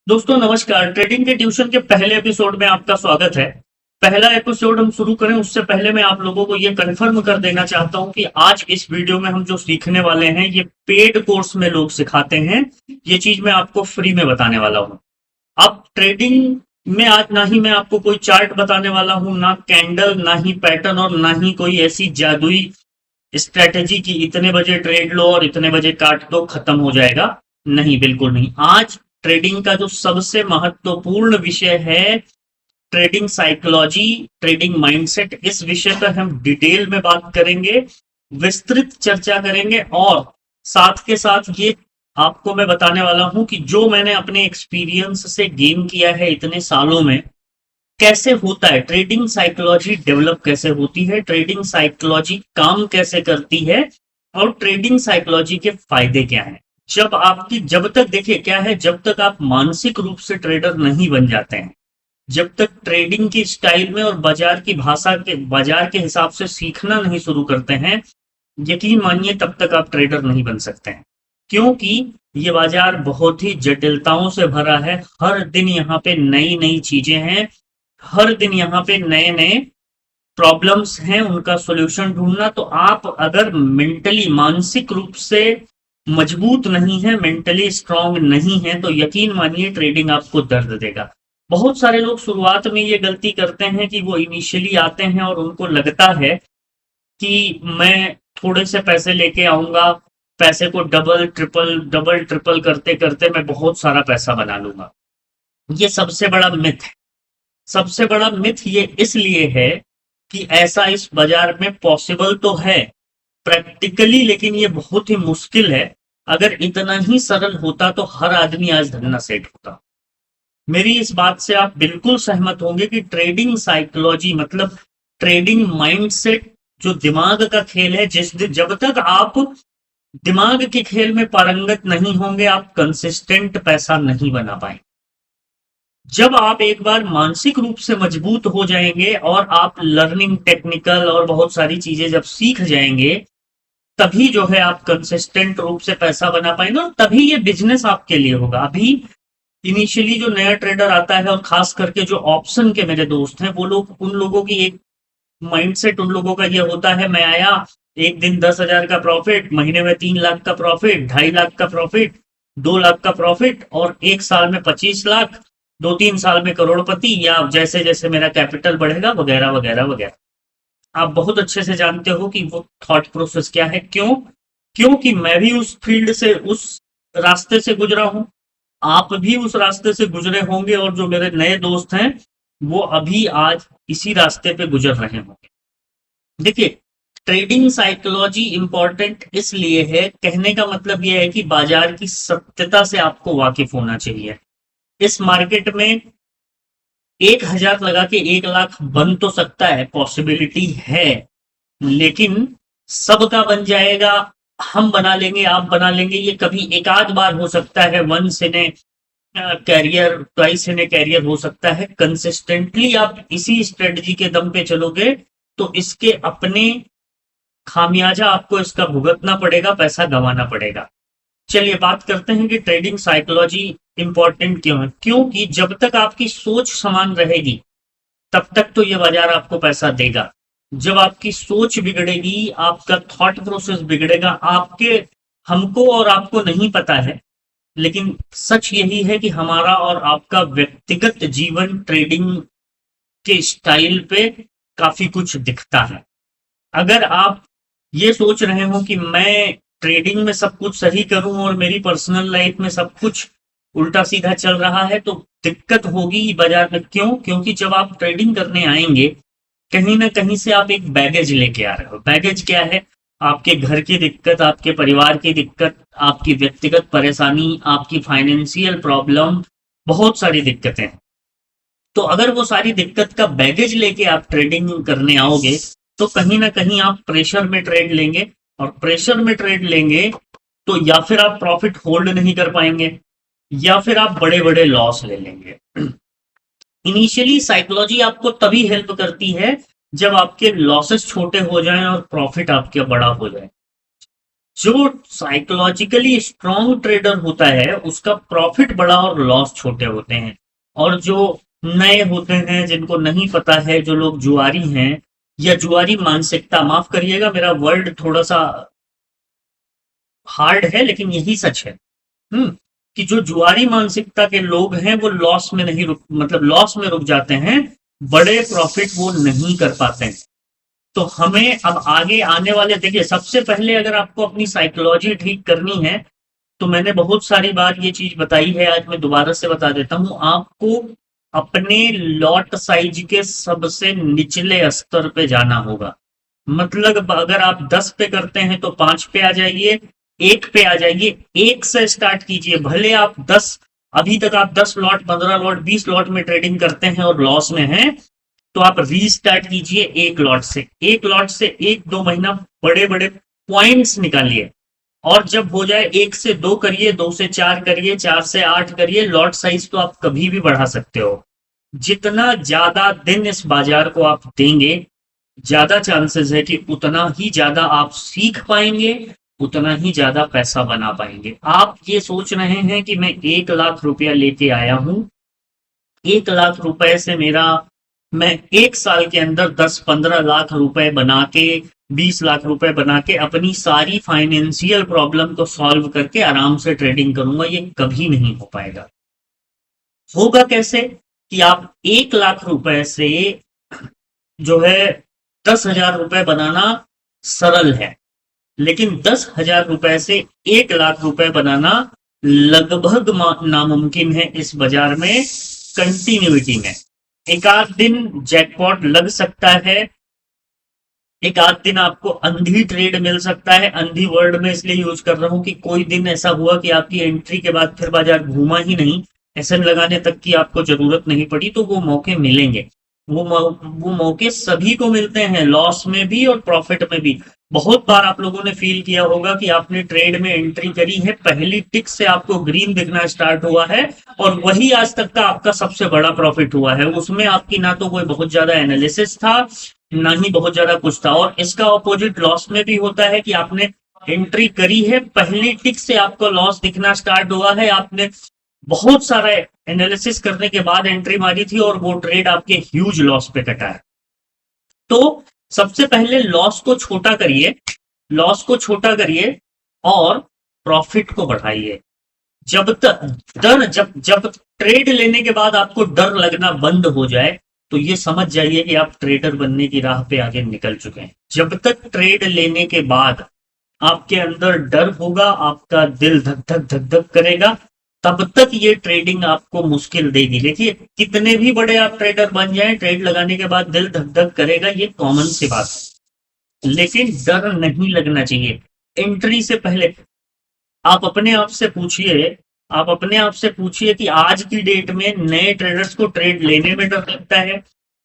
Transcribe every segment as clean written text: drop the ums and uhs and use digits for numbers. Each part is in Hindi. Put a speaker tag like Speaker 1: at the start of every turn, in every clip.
Speaker 1: दोस्तों नमस्कार। ट्रेडिंग के ट्यूशन के पहले एपिसोड में आपका स्वागत है। पहला एपिसोड हम शुरू करें उससे पहले मैं आप लोगों को ये कंफर्म कर देना चाहता हूं कि आज इस वीडियो में हम जो सीखने वाले हैं ये पेड कोर्स में लोग सिखाते हैं। ये चीज मैं आपको फ्री में बताने वाला हूं। अब ट्रेडिंग में आज ना ही मैं आपको कोई चार्ट बताने वाला हूं, ना कैंडल, ना ही पैटर्न और ना ही कोई ऐसी जादुई स्ट्रेटेजी की इतने बजे ट्रेड लो और इतने बजे काट दो खत्म हो जाएगा। नहीं, बिल्कुल नहीं। आज ट्रेडिंग का जो सबसे महत्वपूर्ण विषय है ट्रेडिंग साइकोलॉजी, ट्रेडिंग माइंडसेट, इस विषय पर हम डिटेल में बात करेंगे, विस्तृत चर्चा करेंगे और साथ के साथ ये आपको मैं बताने वाला हूं कि जो मैंने अपने एक्सपीरियंस से गेन किया है इतने सालों में, कैसे होता है ट्रेडिंग साइकोलॉजी, डेवलप कैसे होती है, ट्रेडिंग साइकोलॉजी काम कैसे करती है और ट्रेडिंग साइकोलॉजी के फायदे क्या हैं। जब तक देखिए क्या है, जब तक आप मानसिक रूप से ट्रेडर नहीं बन जाते हैं, जब तक ट्रेडिंग की स्टाइल में और बाजार की भाषा के बाजार के हिसाब से सीखना नहीं शुरू करते हैं, यकीन मानिए तब तक आप ट्रेडर नहीं बन सकते हैं। क्योंकि ये बाजार बहुत ही जटिलताओं से भरा है। हर दिन यहाँ पे नई नई चीजें हैं, हर दिन यहाँ पे नए नए प्रॉब्लम्स हैं, उनका सॉल्यूशन ढूंढना। तो आप अगर मेंटली, मानसिक रूप से मजबूत नहीं है, मेंटली स्ट्रांग नहीं है, तो यकीन मानिए ट्रेडिंग आपको दर्द देगा। बहुत सारे लोग शुरुआत में ये गलती करते हैं कि वो इनिशियली आते हैं और उनको लगता है कि मैं थोड़े से पैसे लेके आऊंगा, पैसे को डबल ट्रिपल करते करते मैं बहुत सारा पैसा बना लूंगा। ये सबसे बड़ा मिथ है। सबसे बड़ा मिथ ये इसलिए है कि ऐसा इस बाजार में पॉसिबल तो है प्रैक्टिकली, लेकिन ये बहुत ही मुश्किल है। अगर इतना ही सरल होता तो हर आदमी आज धन्ना सेठ होता। मेरी इस बात से आप बिल्कुल सहमत होंगे कि ट्रेडिंग साइकोलॉजी मतलब ट्रेडिंग माइंडसेट, जो दिमाग का खेल है, जब तक आप दिमाग के खेल में पारंगत नहीं होंगे आप कंसिस्टेंट पैसा नहीं बना पाएंगे। जब आप एक बार मानसिक रूप से मजबूत हो जाएंगे और आप लर्निंग टेक्निकल और बहुत सारी चीजें जब सीख जाएंगे, तभी जो है आप कंसिस्टेंट रूप से पैसा बना पाएंगे और तभी ये बिजनेस आपके लिए होगा। अभी इनिशियली जो नया ट्रेडर आता है और खास करके जो ऑप्शन के मेरे दोस्त हैं, वो लोग, उन लोगों की एक माइंडसेट उन लोगों का ये होता है, मैं आया एक दिन 10,000 का प्रॉफिट, महीने में 3 लाख का प्रॉफिट, 2.5 लाख का प्रॉफिट, 2 लाख का प्रॉफिट और एक साल में 25 लाख, 2-3 साल में करोड़पति, या जैसे जैसे मेरा कैपिटल बढ़ेगा वगैरह वगैरह वगैरह। आप बहुत अच्छे से जानते हो कि वो थॉट प्रोसेस क्या है। क्योंकि मैं भी उस फील्ड से, उस रास्ते से गुजरा हूं, आप भी उस रास्ते से गुजरे होंगे और जो मेरे नए दोस्त हैं वो अभी आज इसी रास्ते पे गुजर रहे होंगे। देखिए, ट्रेडिंग साइकोलॉजी इंपॉर्टेंट इसलिए है, कहने का मतलब यह है कि बाजार की सत्यता से आपको वाकिफ होना चाहिए। इस मार्केट में 1,000 लगा के 1 लाख बन तो सकता है, पॉसिबिलिटी है, लेकिन सबका बन जाएगा, हम बना लेंगे, आप बना लेंगे, ये कभी एक आध बार हो सकता है। Once in a career, twice in a career हो सकता है। कंसिस्टेंटली आप इसी स्ट्रेटजी के दम पे चलोगे तो इसके अपने खामियाजा आपको इसका भुगतना पड़ेगा, पैसा गंवाना पड़ेगा। चलिए बात करते हैं कि ट्रेडिंग साइकोलॉजी इंपॉर्टेंट क्यों है। क्योंकि जब तक आपकी सोच समान रहेगी तब तक तो ये बाजार आपको पैसा देगा। जब आपकी सोच बिगड़ेगी, आपका थॉट प्रोसेस बिगड़ेगा, आपके, हमको और आपको नहीं पता है, लेकिन सच यही है कि हमारा और आपका व्यक्तिगत जीवन ट्रेडिंग के स्टाइल पे काफी कुछ दिखता है। अगर आप ये सोच रहे हो कि मैं ट्रेडिंग में सब कुछ सही करूं और मेरी पर्सनल लाइफ में सब कुछ उल्टा सीधा चल रहा है, तो दिक्कत होगी बाजार में। क्योंकि जब आप ट्रेडिंग करने आएंगे, कहीं ना कहीं से आप एक बैगेज लेके आ रहे हो। बैगेज क्या है? आपके घर की दिक्कत, आपके परिवार की दिक्कत, आपकी व्यक्तिगत परेशानी, आपकी फाइनेंशियल प्रॉब्लम, बहुत सारी दिक्कतें हैं। तो अगर वो सारी दिक्कत का बैगेज लेके आप ट्रेडिंग करने आओगे, तो कहीं ना कहीं आप प्रेशर में ट्रेड लेंगे, और प्रेशर में ट्रेड लेंगे तो या फिर आप प्रॉफिट होल्ड नहीं कर पाएंगे या फिर आप बड़े बड़े लॉस ले लेंगे। इनिशियली साइकोलॉजी आपको तभी हेल्प करती है जब आपके लॉसेस छोटे हो जाएं और प्रॉफिट आपके बड़ा हो जाए। जो साइकोलॉजिकली स्ट्रांग ट्रेडर होता है उसका प्रॉफिट बड़ा और लॉस छोटे होते हैं। और जो नए होते हैं, जिनको नहीं पता है, जो लोग जुआरी हैं या जुआरी मानसिकता, माफ करिएगा मेरा वर्ड थोड़ा सा हार्ड है लेकिन यही सच है। हम्म कि जो जुआरी मानसिकता के लोग हैं वो लॉस में नहीं रुक मतलब लॉस में रुक जाते हैं, बड़े प्रॉफिट वो नहीं कर पाते हैं। तो हमें अब आगे आने वाले, देखिए सबसे पहले अगर आपको अपनी साइकोलॉजी ठीक करनी है तो मैंने बहुत सारी बार ये चीज बताई है, आज मैं दोबारा से बता देता हूँ आपको। अपने लॉट साइज के सबसे निचले स्तर पे जाना होगा। मतलब अगर आप 10 पे करते हैं तो 5 पे आ जाइए, 1 पे आ जाइए, 1 से स्टार्ट कीजिए। भले आप 10, अभी तक आप 10 लॉट, 15 लॉट, 20 लॉट में ट्रेडिंग करते हैं और लॉस में हैं, तो आप रीस्टार्ट कीजिए 1 लॉट से। 1 लॉट से 1-2 महीना बड़े बड़े पॉइंट्स निकालिए, और जब हो जाए 1 से 2 करिए, 2 से 4 करिए, 4 से 8 करिए। लॉट साइज तो आप कभी भी बढ़ा सकते हो। जितना ज्यादा दिन इस बाजार को आप देंगे, ज्यादा चांसेस है कि उतना ही ज्यादा आप सीख पाएंगे, उतना ही ज्यादा पैसा बना पाएंगे। आप ये सोच रहे हैं कि मैं 1 लाख रुपया लेके आया हूं, 1 लाख रुपए से मेरा, मैं 1 साल के अंदर 10-15 लाख रुपए बना के, 20 लाख रुपए बना के अपनी सारी फाइनेंशियल प्रॉब्लम को सॉल्व करके आराम से ट्रेडिंग करूंगा, ये कभी नहीं हो पाएगा। होगा कैसे? कि आप 1 लाख रुपए से जो है 10,000 रुपए बनाना सरल है, लेकिन 10,000 रुपए से 1 लाख रुपए बनाना लगभग नामुमकिन है इस बाजार में, कंटिन्यूटी में। एक आध दिन जैकपॉट लग सकता है, एक आध दिन आपको अंधी ट्रेड मिल सकता है। अंधी वर्ड में इसलिए यूज कर रहा हूं कि कोई दिन ऐसा हुआ कि आपकी एंट्री के बाद फिर बाजार घूमा ही नहीं, एसएन लगाने तक की आपको जरूरत नहीं पड़ी, तो वो मौके मिलेंगे। वो मौके सभी को मिलते हैं, लॉस में भी और प्रॉफिट में भी। बहुत बार आप लोगों ने फील किया होगा कि आपने ट्रेड में एंट्री करी है, पहली टिक से आपको ग्रीन दिखना स्टार्ट हुआ है, और वही आज तक का आपका सबसे बड़ा प्रॉफिट हुआ है। उसमें आपकी ना तो कोई बहुत ज्यादा एनालिसिस था, ना ही बहुत ज्यादा कुछ था। और इसका ऑपोजिट लॉस में भी होता है कि आपने एंट्री करी है, पहली टिक से आपको लॉस दिखना स्टार्ट हुआ है, आपने बहुत सारा एनालिसिस करने के बाद एंट्री मारी थी और वो ट्रेड आपके ह्यूज लॉस पे कटा है। तो सबसे पहले लॉस को छोटा करिए, लॉस को छोटा करिए और प्रॉफिट को बढ़ाइए। जब तक डर, जब जब ट्रेड लेने के बाद आपको डर लगना बंद हो जाए, तो ये समझ जाइए कि आप ट्रेडर बनने की राह पे आगे निकल चुके हैं। जब तक ट्रेड लेने के बाद आपके अंदर डर होगा, आपका दिल धक धक धक धक करेगा, तब तक ये ट्रेडिंग आपको मुश्किल देगी। देखिए कितने भी बड़े आप ट्रेडर बन जाएं, ट्रेड लगाने के बाद दिल धक धक करेगा, ये कॉमन सी बात है, लेकिन डर नहीं लगना चाहिए। एंट्री से पहले आप अपने आप से पूछिए, आप अपने आप से पूछिए कि आज की डेट में नए ट्रेडर्स को ट्रेड लेने में डर लगता है,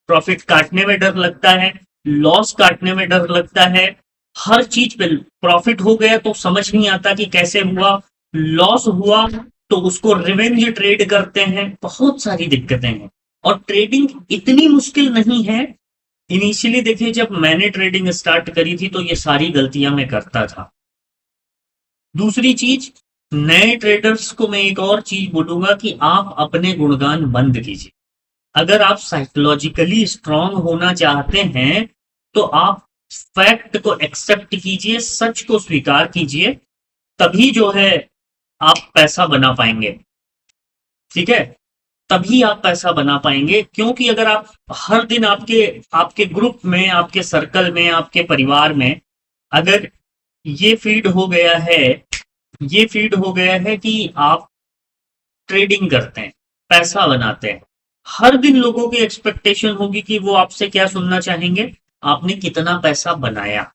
Speaker 1: प्रॉफिट काटने में डर लगता है, लॉस काटने में डर लगता है, हर चीज पे। प्रॉफिट हो गया तो समझ नहीं आता कि कैसे हुआ, लॉस हुआ तो उसको रिवेंज ट्रेड करते हैं, बहुत सारी दिक्कतें हैं। और ट्रेडिंग इतनी मुश्किल नहीं है। इनिशियली देखिए जब मैंने ट्रेडिंग स्टार्ट करी थी तो ये सारी गलतियां मैं करता था। दूसरी चीज, नए ट्रेडर्स को मैं एक और चीज बोलूंगा कि आप अपने गुणगान बंद कीजिए। अगर आप साइकोलॉजिकली स्ट्रांग होना चाहते हैं तो आप फैक्ट को एक्सेप्ट कीजिए, सच को स्वीकार कीजिए, तभी जो है आप पैसा बना पाएंगे। ठीक है, तभी आप पैसा बना पाएंगे। क्योंकि अगर आप हर दिन आपके आपके ग्रुप में, आपके सर्कल में, आपके परिवार में अगर ये फीड हो गया है, ये फीड हो गया है कि आप ट्रेडिंग करते हैं, पैसा बनाते हैं, हर दिन लोगों की एक्सपेक्टेशन होगी कि वो आपसे क्या सुनना चाहेंगे, आपने कितना पैसा बनाया।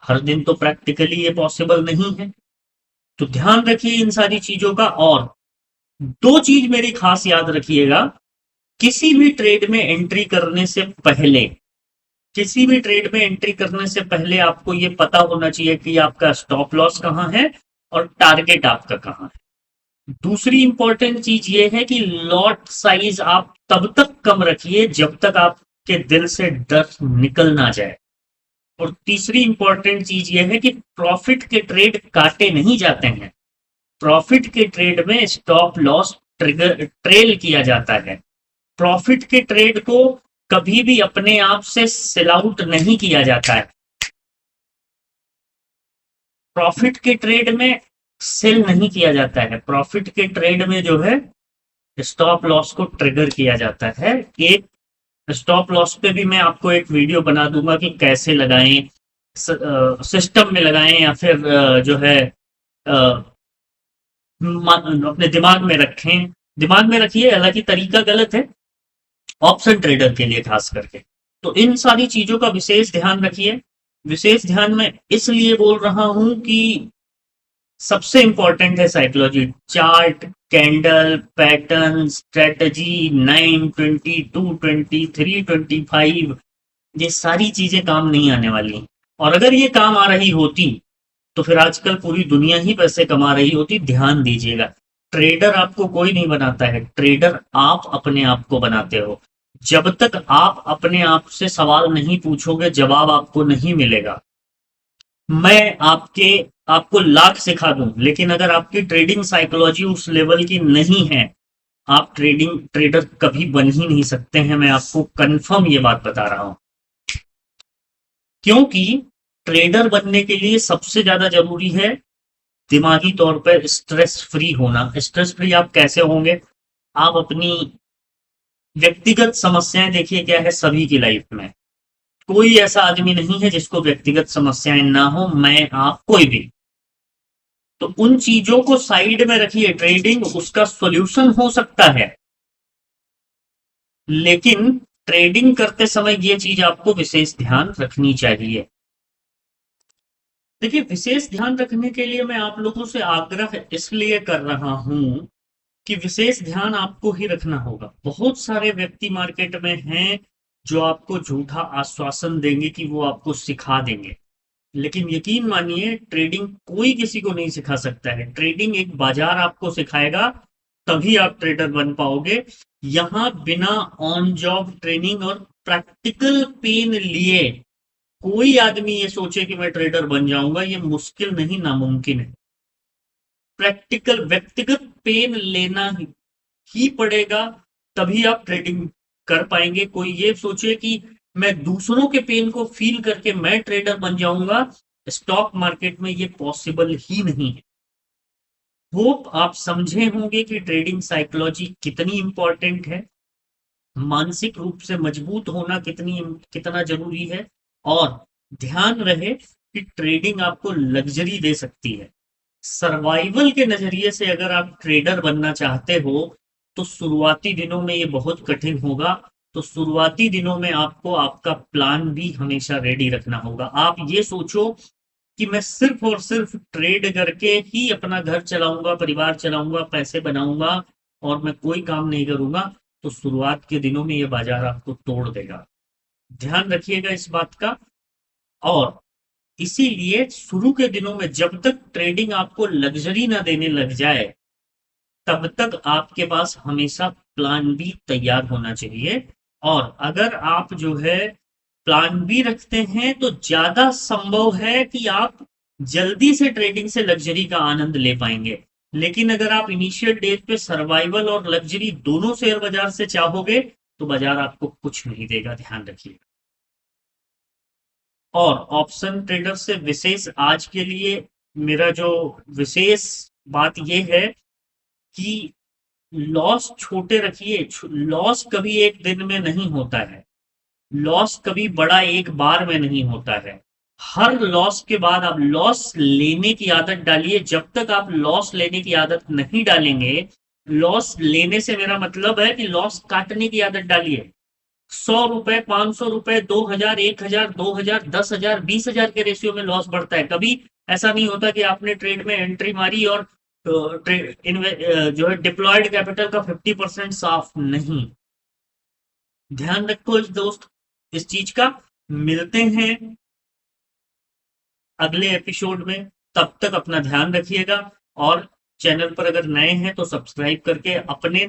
Speaker 1: हर दिन तो प्रैक्टिकली ये पॉसिबल नहीं है, तो ध्यान रखिए इन सारी चीजों का। और दो चीज मेरी खास याद रखिएगा, किसी भी ट्रेड में एंट्री करने से पहले, किसी भी ट्रेड में एंट्री करने से पहले आपको ये पता होना चाहिए कि आपका स्टॉप लॉस कहां है और टारगेट आपका कहां है। दूसरी इंपॉर्टेंट चीज ये है कि लॉट साइज आप तब तक कम रखिए जब तक आपके दिल से डर निकल ना जाए। और तीसरी इंपॉर्टेंट चीज यह है कि प्रॉफिट के ट्रेड काटे नहीं जाते हैं। प्रॉफिट के ट्रेड में स्टॉप लॉस ट्रिगर ट्रेल किया जाता है। प्रॉफिट के ट्रेड को कभी भी अपने आप से सेल आउट नहीं किया जाता है। प्रॉफिट के ट्रेड में सेल नहीं किया जाता है। प्रॉफिट के ट्रेड में जो है स्टॉप लॉस को ट्रिगर किया जाता है। एक स्टॉप लॉस पे भी मैं आपको एक वीडियो बना दूंगा कि कैसे लगाएं, सिस्टम में लगाएं या फिर जो है अपने दिमाग में रखें। दिमाग में रखिए, हालांकि तरीका गलत है ऑप्शन ट्रेडर के लिए खास करके। तो इन सारी चीजों का विशेष ध्यान रखिए। विशेष ध्यान में इसलिए बोल रहा हूं कि सबसे इंपॉर्टेंट है psychology, chart, candle, pattern, strategy, 9, 22, 23, 25, ये सारी चीजें काम नहीं आने वाली। और अगर ये काम आ रही होती तो फिर आजकल पूरी दुनिया ही पैसे कमा रही होती। ध्यान दीजिएगा, ट्रेडर आपको कोई नहीं बनाता है, ट्रेडर आप अपने आप को बनाते हो। जब तक आप अपने आप से सवाल नहीं पूछोगे, जवाब आपको नहीं मिलेगा। मैं आपको लाख सिखा दूं, लेकिन अगर आपकी ट्रेडिंग साइकोलॉजी उस लेवल की नहीं है, आप ट्रेडर कभी बन ही नहीं सकते हैं। मैं आपको कंफर्म ये बात बता रहा हूं, क्योंकि ट्रेडर बनने के लिए सबसे ज्यादा जरूरी है दिमागी तौर पर स्ट्रेस फ्री होना। स्ट्रेस फ्री आप कैसे होंगे? आप अपनी व्यक्तिगत समस्याएं देखिए क्या है सभी की लाइफ में। कोई ऐसा आदमी नहीं है जिसको व्यक्तिगत समस्याएं ना हो, मैं आप कोई भी। तो उन चीजों को साइड में रखिए। ट्रेडिंग उसका सॉल्यूशन हो सकता है, लेकिन ट्रेडिंग करते समय ये चीज आपको विशेष ध्यान रखनी चाहिए। देखिए, विशेष ध्यान रखने के लिए मैं आप लोगों से आग्रह इसलिए कर रहा हूं कि विशेष ध्यान आपको ही रखना होगा। बहुत सारे व्यक्ति मार्केट में हैं जो आपको झूठा आश्वासन देंगे कि वो आपको सिखा देंगे, लेकिन यकीन मानिए ट्रेडिंग कोई किसी को नहीं सिखा सकता है। ट्रेडिंग एक बाजार आपको सिखाएगा, तभी आप ट्रेडर बन पाओगे। यहां बिना ऑन जॉब ट्रेनिंग और प्रैक्टिकल पेन लिए कोई आदमी ये सोचे कि मैं ट्रेडर बन जाऊंगा, ये मुश्किल नहीं, नामुमकिन है। प्रैक्टिकल व्यक्तिगत पेन लेना ही पड़ेगा, तभी आप ट्रेडिंग कर पाएंगे। कोई ये सोचे कि मैं दूसरों के पेन को फील करके मैं ट्रेडर बन जाऊंगा, स्टॉक मार्केट में ये पॉसिबल ही नहीं है। होप आप समझे होंगे कि ट्रेडिंग साइकोलॉजी कितनी इंपॉर्टेंट है, मानसिक रूप से मजबूत होना कितना जरूरी है। और ध्यान रहे कि ट्रेडिंग आपको लग्जरी दे सकती है। सर्वाइवल के नजरिए से अगर आप ट्रेडर बनना चाहते हो तो शुरुआती दिनों में ये बहुत कठिन होगा। तो शुरुआती दिनों में आपको आपका प्लान भी हमेशा रेडी रखना होगा। आप ये सोचो कि मैं सिर्फ और सिर्फ ट्रेड करके ही अपना घर चलाऊंगा, परिवार चलाऊंगा, पैसे बनाऊंगा और मैं कोई काम नहीं करूंगा, तो शुरुआत के दिनों में ये बाजार आपको तोड़ देगा। ध्यान रखिएगा इस बात का। और इसीलिए शुरू के दिनों में जब तक ट्रेडिंग आपको लग्जरी ना देने लग जाए, तब तक आपके पास हमेशा प्लान बी तैयार होना चाहिए। और अगर आप जो है प्लान बी रखते हैं तो ज्यादा संभव है कि आप जल्दी से ट्रेडिंग से लग्जरी का आनंद ले पाएंगे। लेकिन अगर आप इनिशियल डेज पे सर्वाइवल और लग्जरी दोनों शेयर बाजार से चाहोगे तो बाजार आपको कुछ नहीं देगा, ध्यान रखिए। और ऑप्शन ट्रेडर से विशेष आज के लिए मेरा जो विशेष बात यह है कि लॉस छोटे रखिए। लॉस कभी एक दिन में नहीं होता है, लॉस कभी बड़ा एक बार में नहीं होता है। हर लॉस के बाद आप लॉस लेने की आदत डालिए। जब तक आप लॉस लेने की आदत नहीं डालेंगे, लॉस लेने से मेरा मतलब है कि लॉस काटने की आदत डालिए। 100 रुपए, 500 रुपए, 2000, 1000, 2000, 10,000, 20,000 के रेशियो में लॉस बढ़ता है। कभी ऐसा नहीं होता कि आपने ट्रेड में एंट्री मारी और जो है डिप्लॉयड कैपिटल का 50% साफ नहीं। ध्यान रखो इस दोस्त, इस चीज का। मिलते हैं अगले एपिसोड में, तब तक अपना ध्यान रखिएगा। और चैनल पर अगर नए हैं तो सब्सक्राइब करके अपने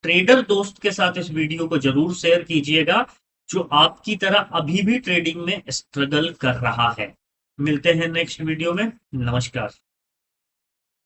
Speaker 1: ट्रेडर दोस्त के साथ इस वीडियो को जरूर शेयर कीजिएगा। जो आपकी तरह अभी भी ट्रेडिंग में स्ट्रगल कर रहा है। मिलते हैं नेक्स्ट वीडियो में। नमस्कार।